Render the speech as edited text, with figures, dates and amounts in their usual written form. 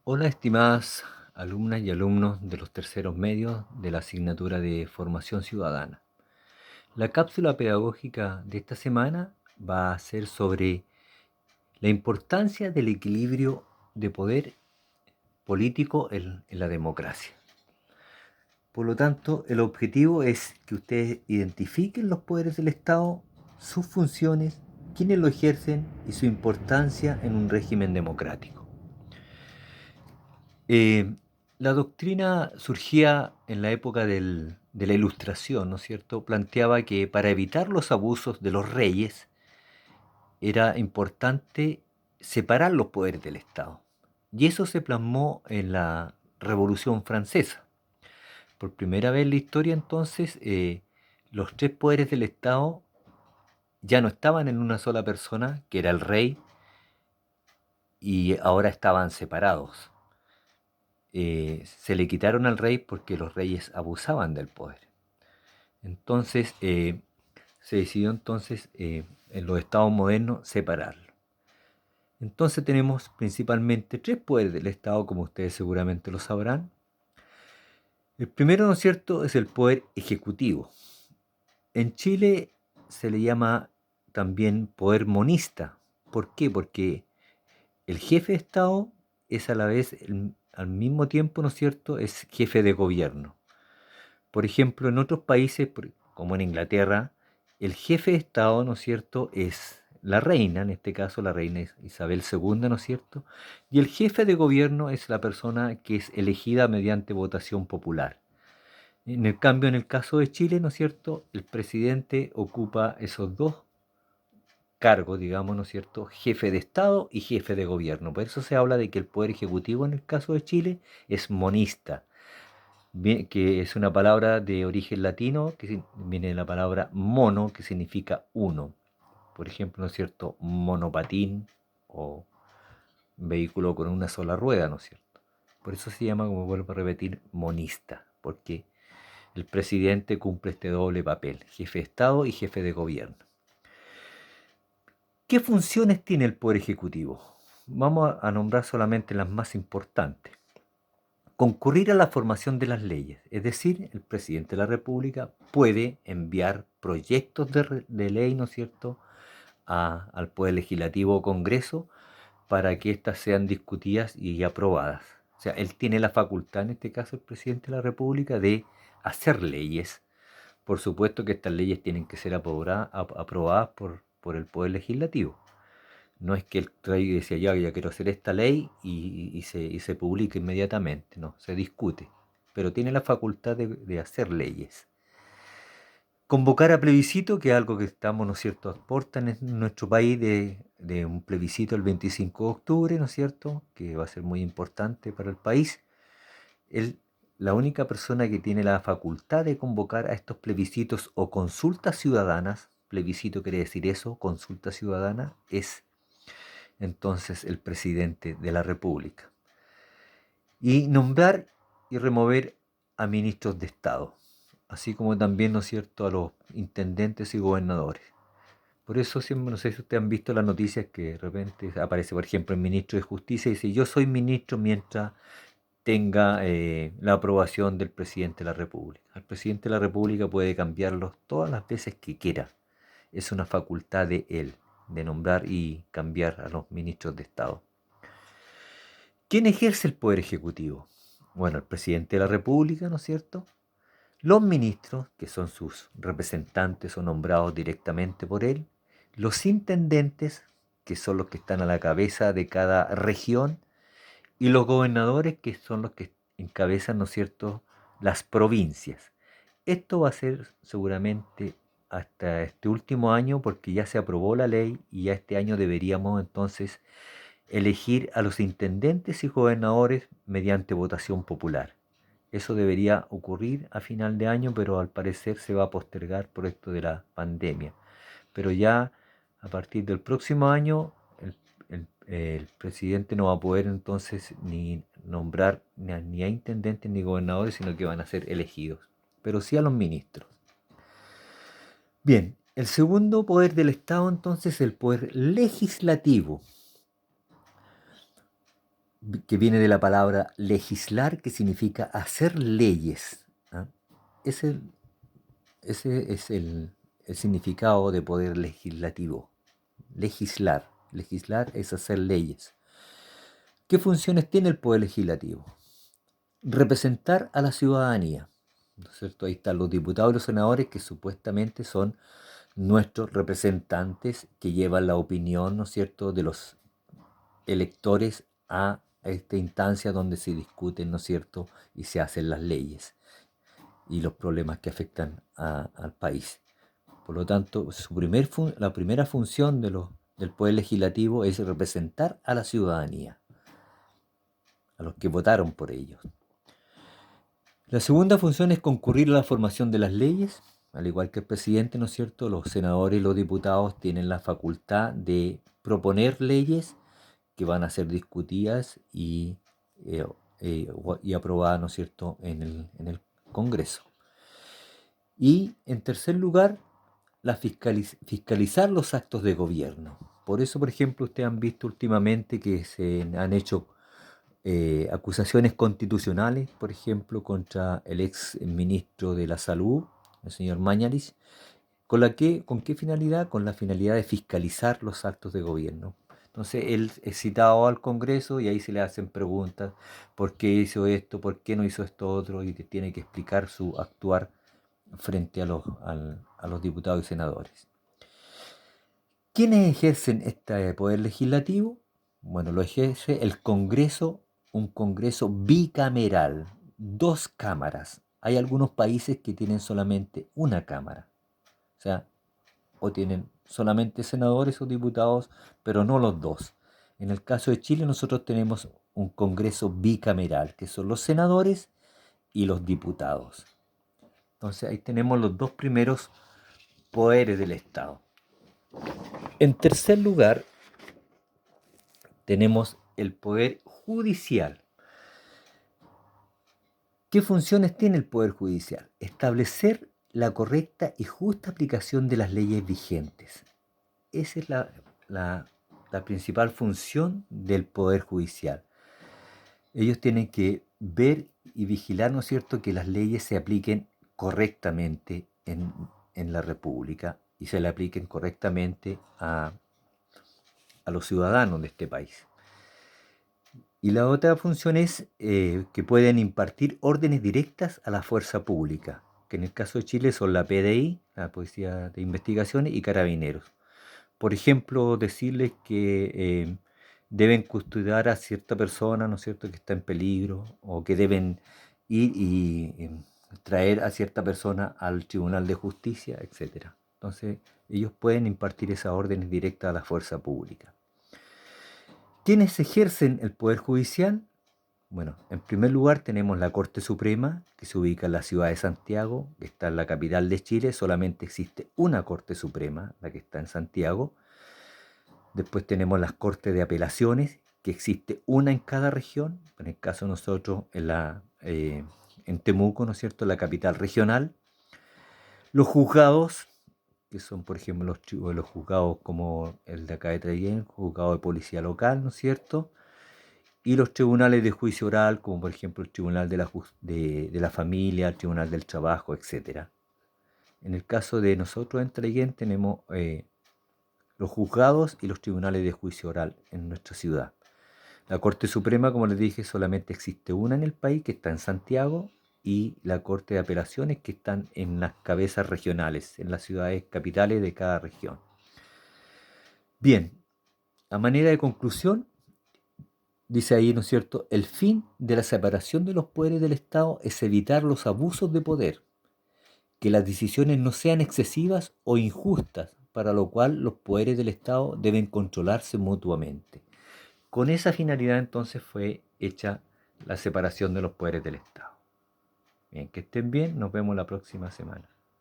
Hola, estimadas alumnas y alumnos de los terceros medios de la asignatura de Formación Ciudadana. La cápsula pedagógica de esta semana va a ser sobre la importancia del equilibrio de poder político en la democracia. Por lo tanto, el objetivo es que ustedes identifiquen los poderes del Estado, sus funciones, quiénes lo ejercen y su importancia en un régimen democrático. La doctrina surgía en la época de la Ilustración, ¿no es cierto? Planteaba que para evitar los abusos de los reyes era importante separar los poderes del Estado. Y eso se plasmó en la Revolución Francesa. Por primera vez en la historia, entonces, los tres poderes del Estado ya no estaban en una sola persona, que era el rey, y ahora estaban separados. Se le quitaron al rey porque los reyes abusaban del poder. Entonces se decidió entonces en los estados modernos separarlo. Entonces tenemos principalmente tres poderes del Estado, como ustedes seguramente lo sabrán. El primero, ¿no es cierto?, es el poder ejecutivo. En Chile se le llama también poder monista. ¿Por qué? Porque el jefe de Estado es a la vez, al mismo tiempo, ¿no es cierto?, es jefe de gobierno. Por ejemplo, en otros países, como en Inglaterra, el jefe de Estado, ¿no es cierto?, es la reina, en este caso la reina Isabel II, ¿no es cierto? Y el jefe de gobierno es la persona que es elegida mediante votación popular. En el cambio, en el caso de Chile, ¿no es cierto?, el presidente ocupa esos dos cargos, digamos, ¿no es cierto?, jefe de Estado y jefe de gobierno. Por eso se habla de que el poder ejecutivo en el caso de Chile es monista, que es una palabra de origen latino que viene de la palabra mono, que significa uno. Por ejemplo, ¿no es cierto?, monopatín o vehículo con una sola rueda, ¿no es cierto? Por eso se llama, como vuelvo a repetir, monista, porque el presidente cumple este doble papel, jefe de Estado y jefe de gobierno. ¿Qué funciones tiene el Poder Ejecutivo? Vamos a nombrar solamente las más importantes. Concurrir a la formación de las leyes, es decir, el presidente de la República puede enviar proyectos de ley, ¿no es cierto?, al Poder Legislativo o Congreso para que éstas sean discutidas y aprobadas. O sea, él tiene la facultad, en este caso el presidente de la República, de hacer leyes. Por supuesto que estas leyes tienen que ser aprobadas por el Poder Legislativo. No es que él traiga y decía, ya quiero hacer esta ley y se publica inmediatamente, no, se discute, pero tiene la facultad de hacer leyes. Convocar a plebiscito, que es algo que estamos, ¿no es cierto?, aportan en nuestro país de un plebiscito el 25 de octubre, ¿no es cierto?, que va a ser muy importante para el país. La única persona que tiene la facultad de convocar a estos plebiscitos o consultas ciudadanas, plebiscito quiere decir eso, consulta ciudadana, es entonces el presidente de la República. Y nombrar y remover a ministros de Estado, así como también, ¿no es cierto?, a los intendentes y gobernadores. Por eso siempre, no sé si ustedes han visto las noticias que de repente aparece, por ejemplo, el ministro de Justicia y dice, yo soy ministro mientras tenga la aprobación del presidente de la República. El presidente de la República puede cambiarlos todas las veces que quiera. Es una facultad de él, de nombrar y cambiar a los ministros de Estado. ¿Quién ejerce el poder ejecutivo? Bueno, el presidente de la República, ¿no es cierto? Los ministros, que son sus representantes o nombrados directamente por él. Los intendentes, que son los que están a la cabeza de cada región. Y los gobernadores, que son los que encabezan, ¿no es cierto?, las provincias. Esto va a ser seguramente hasta este último año, porque ya se aprobó la ley y ya este año deberíamos entonces elegir a los intendentes y gobernadores mediante votación popular. Eso debería ocurrir a final de año, pero al parecer se va a postergar por esto de la pandemia. Pero ya a partir del próximo año el presidente no va a poder entonces ni nombrar ni a intendentes ni gobernadores, sino que van a ser elegidos, pero sí a los ministros. Bien, el segundo poder del Estado entonces es el poder legislativo. que viene de la palabra legislar, que significa hacer leyes. ¿Ah? Ese, ese es el significado de poder legislativo. Legislar. Legislar es hacer leyes. ¿Qué funciones tiene el poder legislativo? Representar a la ciudadanía. ¿No es cierto? Ahí están los diputados y los senadores que supuestamente son nuestros representantes que llevan la opinión, ¿no es cierto?, de los electores a esta instancia donde se discuten, ¿no es cierto?, y se hacen las leyes y los problemas que afectan al país. Por lo tanto, la primera función del Poder Legislativo es representar a la ciudadanía, a los que votaron por ellos. La segunda función es concurrir a la formación de las leyes. Al igual que el presidente, ¿no es cierto?, los senadores y los diputados tienen la facultad de proponer leyes que van a ser discutidas y aprobadas, ¿no es cierto?, en el Congreso. Y en tercer lugar, fiscalizar los actos de gobierno. Por eso, por ejemplo, ustedes han visto últimamente que se han hecho acusaciones constitucionales, por ejemplo, contra el ex ministro de la Salud, el señor Mañalich. ¿Con qué finalidad? Con la finalidad de fiscalizar los actos de gobierno. Entonces él es citado al Congreso y ahí se le hacen preguntas, ¿por qué hizo esto? ¿Por qué no hizo esto otro? Y tiene que explicar su actuar frente a los diputados y senadores. ¿Quiénes ejercen este poder legislativo? Bueno, lo ejerce el Congreso, un Congreso bicameral, 2 cámaras. Hay algunos países que tienen solamente una cámara. O sea, o tienen solamente senadores o diputados, pero no los dos. En el caso de Chile nosotros tenemos un Congreso bicameral, que son los senadores y los diputados. Entonces ahí tenemos los dos primeros poderes del Estado. En tercer lugar, tenemos el poder judicial. ¿Qué funciones tiene el poder judicial? Establecer la correcta y justa aplicación de las leyes vigentes. Esa es la principal función del Poder Judicial. Ellos tienen que ver y vigilar, ¿no es cierto?, que las leyes se apliquen correctamente en la República y se le apliquen correctamente a los ciudadanos de este país. Y la otra función es que pueden impartir órdenes directas a la fuerza pública, que en el caso de Chile son la PDI, la Policía de Investigaciones, y Carabineros. Por ejemplo, decirles que deben custodiar a cierta persona, ¿no es cierto?, que está en peligro, o que deben ir y traer a cierta persona al Tribunal de Justicia, etc. Entonces, ellos pueden impartir esas órdenes directas a la fuerza pública. ¿Quiénes ejercen el Poder Judicial? Bueno, en primer lugar tenemos la Corte Suprema, que se ubica en la ciudad de Santiago, que está en la capital de Chile. Solamente existe una Corte Suprema, la que está en Santiago. Después tenemos las Cortes de Apelaciones, que existe una en cada región. En el caso de nosotros, en Temuco, ¿no es cierto?, la capital regional. Los juzgados, que son, por ejemplo, los juzgados como el de acá de Traiguén, juzgado de policía local, ¿no es cierto?, y los tribunales de juicio oral, como por ejemplo el Tribunal de la Familia, el Tribunal del Trabajo, etc. En el caso de nosotros en Traiguén tenemos los juzgados y los tribunales de juicio oral en nuestra ciudad. La Corte Suprema, como les dije, solamente existe una en el país, que está en Santiago, y la Corte de Apelaciones, que están en las cabezas regionales, en las ciudades capitales de cada región. Bien, a manera de conclusión, dice ahí, ¿no es cierto?, el fin de la separación de los poderes del Estado es evitar los abusos de poder, que las decisiones no sean excesivas o injustas, para lo cual los poderes del Estado deben controlarse mutuamente. Con esa finalidad entonces fue hecha la separación de los poderes del Estado. Bien, que estén bien, nos vemos la próxima semana.